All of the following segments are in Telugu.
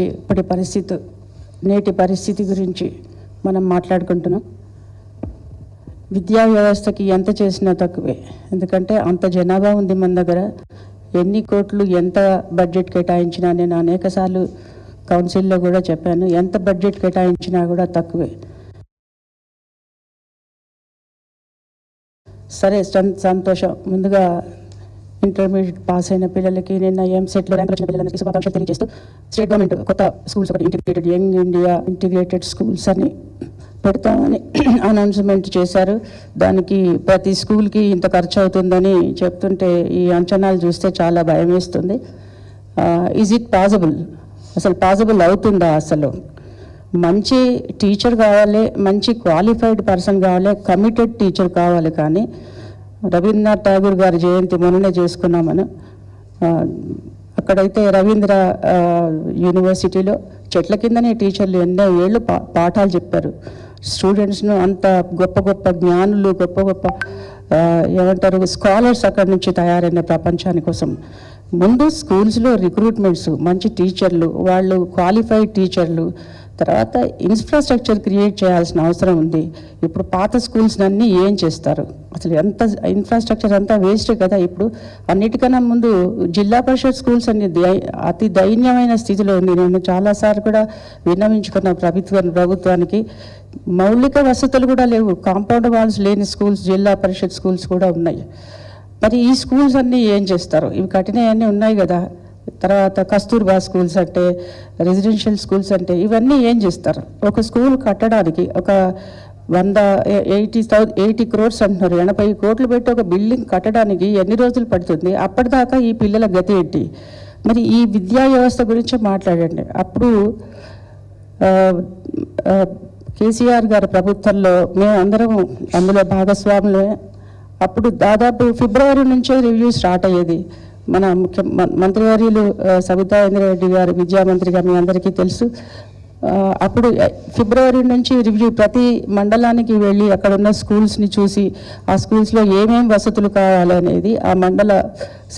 ఇప్పటి పరిస్థితి నేటి పరిస్థితి గురించి మనం మాట్లాడుకుంటున్నాం. విద్యా వ్యవస్థకి ఎంత చేసినా తక్కువే. ఎందుకంటే అంత జనాభా ఉంది మన దగ్గర. ఎన్ని కోట్లు ఎంత బడ్జెట్ కేటాయించినా, నేను అనేకసార్లు కౌన్సిల్లో కూడా చెప్పాను, ఎంత బడ్జెట్ కేటాయించినా కూడా తక్కువే. సరే, సంతోషం. ముందుగా ఇంటర్మీడియట్ పాస్ అయిన పిల్లలకి, నిన్న ఎంసెట్లో ర్యాంక్ వచ్చిన పిల్లలకి శుభాకాంక్షలు తెలియజేస్తూ, స్టేట్ గవర్నమెంట్ కొత్త స్కూల్స్ ఒకటి integrated young India integrated schools అని పెడతామని అనౌన్స్మెంట్ చేశారు. దానికి ప్రతి స్కూల్కి ఇంత ఖర్చు అవుతుందని చెప్తుంటే ఈ అంచనాలు చూస్తే చాలా భయం వేస్తుంది. Is it possible? అసలు పాసిబుల్ అవుతుందా? అసలు మంచి టీచర్ కావాలి, మంచి క్వాలిఫైడ్ పర్సన్ కావాలి, కమిటెడ్ టీచర్ కావాలి. కానీ రవీంద్రనాథ్ ఠాగూర్ గారి జయంతి మొన్ననే చేసుకున్నామని, అక్కడైతే రవీంద్ర యూనివర్సిటీలో చెట్ల కిందనే టీచర్లు ఎన్నో ఏళ్ళు పాఠాలు చెప్పారు. స్టూడెంట్స్ను అంత గొప్ప గొప్ప జ్ఞానులు, గొప్ప గొప్ప ఏమంటారు స్కాలర్స్ అక్కడి నుంచి తయారైన ప్రపంచాని కోసం. ముందు స్కూల్స్లో రిక్రూట్మెంట్స్, మంచి టీచర్లు, వాళ్ళు క్వాలిఫైడ్ టీచర్లు, తర్వాత ఇన్ఫ్రాస్ట్రక్చర్ క్రియేట్ చేయాల్సిన అవసరం ఉంది. ఇప్పుడు పాత స్కూల్స్ అన్నీ ఏం చేస్తారు? అసలు ఎంత ఇన్ఫ్రాస్ట్రక్చర్ అంతా వేస్ట్ కదా. ఇప్పుడు అన్నిటికన్నా ముందు జిల్లా పరిషత్ స్కూల్స్ అన్ని అతి దైన్యమైన స్థితిలో ఉంది. నేను చాలాసార్లు కూడా విన్నవించుకున్న ప్రభుత్వానికి. మౌలిక వసతులు కూడా లేవు. కాంపౌండ్ వాల్స్ లేని స్కూల్స్, జిల్లా పరిషత్ స్కూల్స్ కూడా ఉన్నాయి. మరి ఈ స్కూల్స్ అన్నీ ఏం చేస్తారు? ఇవి కఠినవన్నీ ఉన్నాయి కదా. తర్వాత కస్తూర్బా స్కూల్స్ అంటే, రెసిడెన్షియల్ స్కూల్స్ అంటే, ఇవన్నీ ఏం చేస్తారు? ఒక స్కూల్ కట్టడానికి ఒక 80 crores అంటున్నారు. 80 కోట్లు పెట్టి ఒక బిల్డింగ్ కట్టడానికి ఎన్ని రోజులు పడుతుంది? అప్పటిదాకా ఈ పిల్లల గతి ఏంటి? మరి ఈ విద్యా వ్యవస్థ గురించి మాట్లాడండి. అప్పుడు కేసీఆర్ గారి ప్రభుత్వంలో మేము అందరం అందులో భాగస్వాములే. అప్పుడు దాదాపు ఫిబ్రవరి నుంచే రివ్యూ స్టార్ట్ అయ్యేది. మన మంత్రివర్యులు సబితా ఇంద్రారెడ్డి గారు విద్యామంత్రిగా మీ అందరికీ తెలుసు. అప్పుడు ఫిబ్రవరి నుంచి రివ్యూ, ప్రతి మండలానికి వెళ్ళి అక్కడ ఉన్న స్కూల్స్ని చూసి ఆ స్కూల్స్లో ఏమేమి వసతులు కావాలనేది ఆ మండల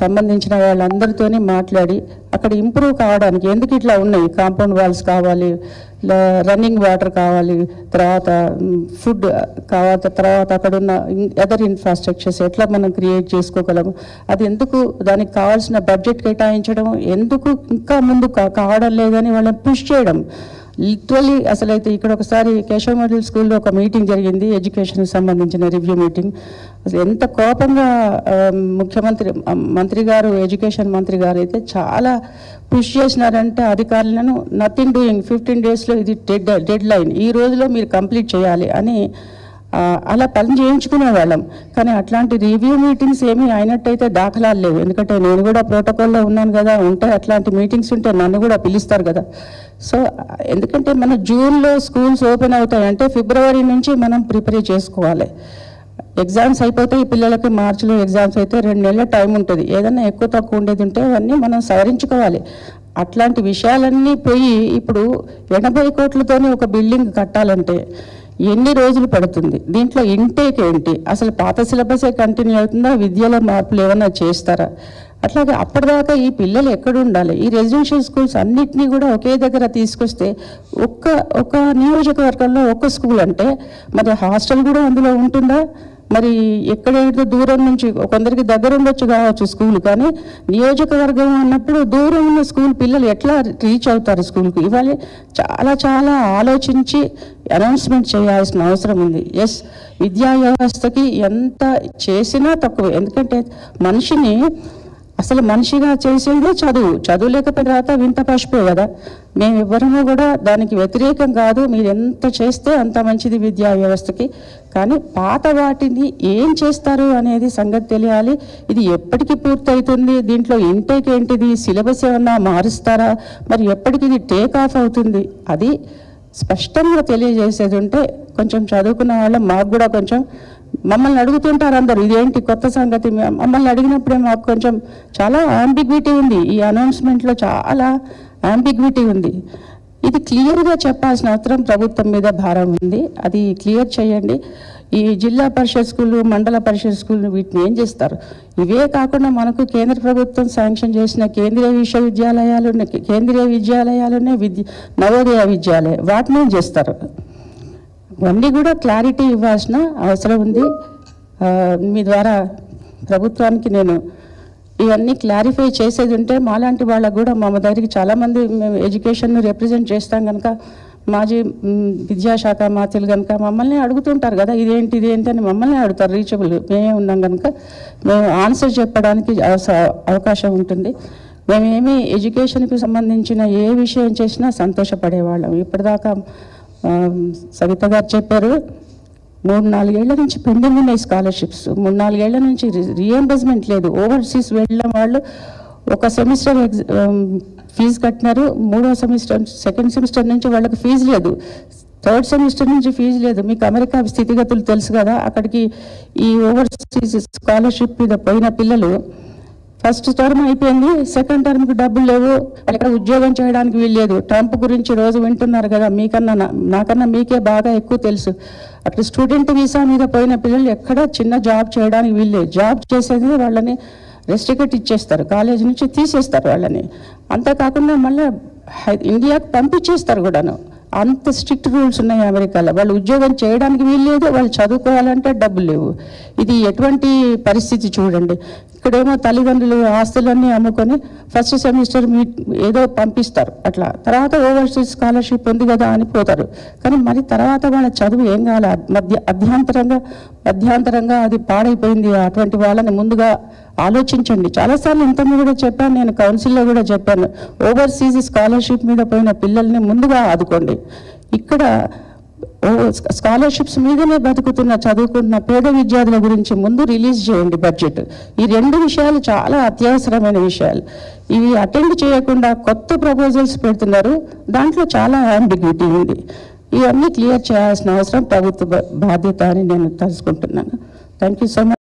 సంబంధించిన వాళ్ళందరితోనే మాట్లాడి అక్కడ ఇంప్రూవ్ కావడానికి, ఎందుకు ఇట్లా ఉన్నాయి, కాంపౌండ్ వాల్స్ కావాలి, రన్నింగ్ వాటర్ కావాలి, తర్వాత ఫుడ్ కావాలి, తర్వాత అక్కడ ఉన్న అదర్ ఇన్ఫ్రాస్ట్రక్చర్స్ ఎట్లా మనం క్రియేట్ చేసుకోగలము, అది ఎందుకు, దానికి కావాల్సిన బడ్జెట్ కేటాయించడం ఎందుకు ఇంకా ముందు కావడం లేదని వాళ్ళని పుష్ చేయడం. లిటరలీ అసలైతే ఇక్కడ ఒకసారి కేశవ మోడల్ స్కూల్లో ఒక మీటింగ్ జరిగింది, ఎడ్యుకేషన్కి సంబంధించిన రివ్యూ మీటింగ్. అసలు ఎంత కోపంగా మంత్రి గారు, ఎడ్యుకేషన్ మంత్రి గారు అయితే చాలా పుష్ చేసినారంటే అధికారులను, నథింగ్ డూయింగ్, 15 daysలో ఇది డెడ్ లైన్, ఈ రోజులో మీరు కంప్లీట్ చేయాలి అని అలా పని చేయించుకునే వాళ్ళం. కానీ అట్లాంటి రివ్యూ మీటింగ్స్ ఏమీ అయినట్టయితే దాఖలాలు లేవు. ఎందుకంటే నేను కూడా ప్రోటోకాల్లో ఉన్నాను కదా, ఉంటే అట్లాంటి మీటింగ్స్ ఉంటే నన్ను కూడా పిలుస్తారు కదా. సో ఎందుకంటే మన జూన్లో స్కూల్స్ ఓపెన్ అవుతాయంటే ఫిబ్రవరి నుంచి మనం ప్రిపేర్ చేసుకోవాలి. ఎగ్జామ్స్ అయిపోతే ఈ పిల్లలకి మార్చిలో ఎగ్జామ్స్ అయితే 2 నెలల టైం ఉంటుంది. ఏదైనా ఎక్కువ తక్కువ ఉండేది ఉంటే అవన్నీ మనం సవరించుకోవాలి. అట్లాంటి విషయాలన్నీ పోయి ఇప్పుడు 80 కోట్లతోనే ఒక బిల్డింగ్ కట్టాలంటే ఎన్ని రోజులు పడుతుంది? దీంట్లో ఇంటేక్ ఏంటి? అసలు పాత సిలబసే కంటిన్యూ అవుతుందా? విద్యలో మార్పులు ఏమైనా చేస్తారా? అట్లాగే అప్పటిదాకా ఈ పిల్లలు ఎక్కడ ఉండాలి? ఈ రెసిడెన్షియల్ స్కూల్స్ అన్నిటినీ కూడా ఒకే దగ్గర తీసుకొస్తే ఒక నియోజకవర్గంలో ఒక స్కూల్ అంటే మరి హాస్టల్ కూడా అందులో ఉంటుందా? మరి ఎక్కడైతే దూరం నుంచి, కొందరికి దగ్గర ఉండొచ్చు కావచ్చు స్కూల్, కానీ నియోజకవర్గం అన్నప్పుడు దూరం ఉన్న స్కూల్ పిల్లలు ఎట్లా రీచ్ అవుతారు స్కూల్కి? ఇవాళ చాలా చాలా ఆలోచించి అనౌన్స్మెంట్ చేయాల్సిన అవసరం ఉంది. ఎస్, విద్యా వ్యవస్థకి ఎంత చేసినా తక్కువే. ఎందుకంటే మనిషిని అసలు మనిషిగా చేసేదే చదువు లేకపోయిన తర్వాత వింత పశుపే కదా. మేము ఎవ్వరము కూడా దానికి వ్యతిరేకం కాదు, మీరు ఎంత చేస్తే అంత మంచిది విద్యా వ్యవస్థకి. కానీ పాత వాటిని ఏం చేస్తారు అనేది సంగతి తెలియాలి. ఇది ఎప్పటికీ పూర్తవుతుంది? దీంట్లో ఇంటేక్ ఏంటిది? సిలబస్ ఏమన్నా మారుస్తారా? మరి ఎప్పటికి ఇది టేక్ ఆఫ్ అవుతుంది? అది స్పష్టంగా తెలియజేసేది ఉంటే కొంచెం చదువుకున్న వాళ్ళం మాకు కూడా కొంచెం, మమ్మల్ని అడుగుతుంటారు అందరూ ఇదేంటి కొత్త సంగతి. మమ్మల్ని అడిగినప్పుడే మాకు కొంచెం చాలా యాంబిగ్విటీ ఉంది. ఈ అనౌన్స్మెంట్లో చాలా యాంబిగ్విటీ ఉంది. ఇది క్లియర్గా చెప్పాల్సిన అవసరం ప్రభుత్వం మీద భారం ఉంది. అది క్లియర్ చేయండి. ఈ జిల్లా పరిషత్ స్కూళ్ళు, మండల పరిషత్ స్కూళ్ళు వీటిని ఏం చేస్తారు? ఇవే కాకుండా మనకు కేంద్ర ప్రభుత్వం శాంక్షన్ చేసిన కేంద్రీయ విశ్వవిద్యాలయాలు ఉన్నాయి, కేంద్రీయ విద్యాలయాలు ఉన్నాయి, నవోదయ విద్యాలయం, వాటిని ఏం చేస్తారు? ఇవన్నీ కూడా క్లారిటీ ఇవ్వాల్సిన అవసరం ఉంది. మీ ద్వారా ప్రభుత్వానికి నేను ఇవన్నీ క్లారిఫై చేసేది ఉంటే మాలాంటి వాళ్ళకు కూడా మా దగ్గరికి చాలామంది మేము ఎడ్యుకేషన్ను రిప్రజెంట్ చేస్తాం కనుక మాజీ విద్యాశాఖ మాత్రులు కనుక మమ్మల్ని అడుగుతుంటారు కదా, ఇదేంటి అని మమ్మల్ని అడుగుతారు. రీచబుల్ మేమే ఉన్నాం కనుక మేము ఆన్సర్ చెప్పడానికి అవకాశం ఉంటుంది. మేమేమి ఎడ్యుకేషన్కి సంబంధించిన ఏ విషయం చేసినా సంతోషపడేవాళ్ళం. ఇప్పటిదాకా సవిత గారు చెప్పారు, 3-4 ఏళ్ల నుంచి పెండింగ్ ఉన్నాయి స్కాలర్షిప్స్. 3-4 ఏళ్ల నుంచి రీఎంబర్స్మెంట్ లేదు. ఓవర్సీస్ వెళ్ళిన వాళ్ళు ఒక సెమిస్టర్ ఫీజు కట్టినారు, 3వ సెమిస్టర్ 2nd సెమిస్టర్ నుంచి వాళ్ళకి ఫీజు లేదు, 3rd సెమిస్టర్ నుంచి ఫీజు లేదు. మీకు అమెరికా స్థితిగతులు తెలుసు కదా, అక్కడికి ఈ ఓవర్సీస్ స్కాలర్షిప్ మీద పోయిన పిల్లలు ఫస్ట్ టర్మ్ అయిపోయింది, 2nd టర్మ్కి డబ్బులు లేవు, అక్కడ ఉద్యోగం చేయడానికి వీల్లేదు. ట్రంప్ గురించి రోజు వింటున్నారు కదా, నాకన్నా మీకే బాగా ఎక్కువ తెలుసు. అక్కడ స్టూడెంట్ వీసా మీద పోయిన పిల్లలు ఎక్కడ చిన్న జాబ్ చేయడానికి వీల్లేదు. జాబ్ చేసేది వాళ్ళని రెస్ట్రిక్ట్ ఇచ్చేస్తారు, కాలేజ్ నుంచి తీసేస్తారు వాళ్ళని. అంతేకాకుండా మళ్ళీ ఇండియాకి పంపించేస్తారు కూడాను. అంత స్ట్రిక్ట్ రూల్స్ ఉన్నాయి అమెరికాలో. వాళ్ళు ఉద్యోగం చేయడానికి వీల్లేదు, వాళ్ళు చదువుకోవాలంటే డబ్బులు లేవు. ఇది ఎటువంటి పరిస్థితి చూడండి. ఇక్కడేమో తల్లిదండ్రులు ఆస్తులన్నీ అమ్ముకొని ఫస్ట్ సెమిస్టర్ ఏదో పంపిస్తారు, అట్లా తర్వాత ఓవర్సీస్ స్కాలర్షిప్ ఉంది కదా అని పోతారు. కానీ మరి తర్వాత వాళ్ళ చదువు ఏం కావాలి? మధ్యాంతరంగా అది పాడైపోయింది. అటువంటి వాళ్ళని ముందుగా ఆలోచించండి. చాలాసార్లు ఇంతకుముందు కూడా చెప్పాను, నేను కౌన్సిల్లో కూడా చెప్పాను, ఓవర్సీస్ స్కాలర్షిప్ మీద పోయిన పిల్లల్ని ముందుగా ఆదుకోండి. ఇక్కడ స్కాలర్షిప్స్ మీదనే చదువుకుంటున్న పేద విద్యార్థుల గురించి ముందు రిలీజ్ చేయండి బడ్జెట్. ఈ 2 విషయాలు చాలా అత్యవసరమైన విషయాలు. ఇవి అటెండ్ చేయకుండా కొత్త ప్రపోజల్స్ పెడుతున్నారు, దాంట్లో చాలా అంబిగ్యూటీ ఉంది. ఇవన్నీ క్లియర్ చేయాల్సిన అవసరం ప్రభుత్వ బాధ్యత అని నేను తెలుసుకుంటున్నాను. Thank you so much.